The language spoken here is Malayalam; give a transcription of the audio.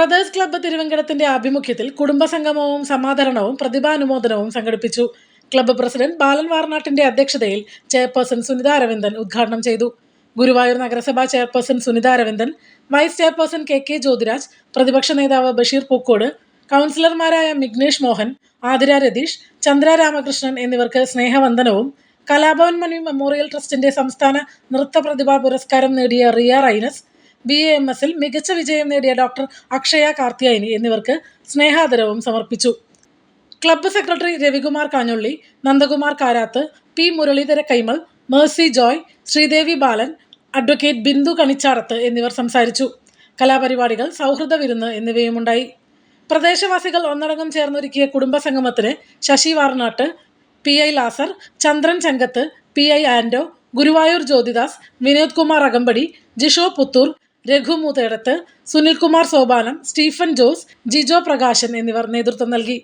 ബ്രദേഴ്സ് ക്ലബ്ബ് തിരുവങ്കടത്തിന്റെ ആഭിമുഖ്യത്തിൽ കുടുംബസംഗമവും സമാദരണവും പ്രതിഭാനുമോദനവും സംഘടിപ്പിച്ചു. ക്ലബ്ബ് പ്രസിഡന്റ് ബാലൻ വാർനാട്ടിന്റെ അധ്യക്ഷതയിൽ ചെയർപേഴ്സൺ സുനിത അരവിന്ദൻ ഉദ്ഘാടനം ചെയ്തു. ഗുരുവായൂർ നഗരസഭാ chairperson Sunitha Aravindan, vice chairperson K Jyothiraj, പ്രതിപക്ഷ നേതാവ് ബഷീർ പൂക്കോട്, കൗൺസിലർമാരായ മിഗ്നേഷ് മോഹൻ, ആതിര രതീഷ്, ചന്ദ്ര രാമകൃഷ്ണൻ എന്നിവർക്ക് സ്നേഹവന്ദനവും കലാഭവൻ മണി മെമ്മോറിയൽ ട്രസ്റ്റിന്റെ സംസ്ഥാന നൃത്ത പ്രതിഭാ പുരസ്കാരം നേടിയ റിയ റൈനസ്, BAMSൽ മികച്ച വിജയം നേടിയ ഡോക്ടർ അക്ഷയ കാർത്തിയായനി എന്നിവർക്ക് സ്നേഹാദരവും സമർപ്പിച്ചു. Club secretary Ravikumar Kanjolli, Nandakumar Karath, P Muralidhara Kaimal, Mercy Joy, Sreedevi Balan, advocate Bindu Kanicharath എന്നിവർ സംസാരിച്ചു. കലാപരിപാടികൾ, സൗഹൃദ വിരുന്ന് എന്നിവയുമുണ്ടായി. പ്രദേശവാസികൾ ഒന്നടങ്കം ചേർന്നൊരുക്കിയ കുടുംബസംഗമത്തിന് ശശി വാർനാട്ട്, PI ലാസർ, ചന്ദ്രൻ ചങ്കത്ത്, PI ആൻഡോ, ഗുരുവായൂർ ജ്യോതിദാസ്, വിനോദ് കുമാർ അകമ്പടി, ജിഷോ പുത്തൂർ, രഘു മൂത്തേടത്ത്, സുനിൽകുമാർ സോപാനം, സ്റ്റീഫൻ ജോസ്, ജിജോ പ്രകാശൻ എന്നിവർ നേതൃത്വം നൽകി.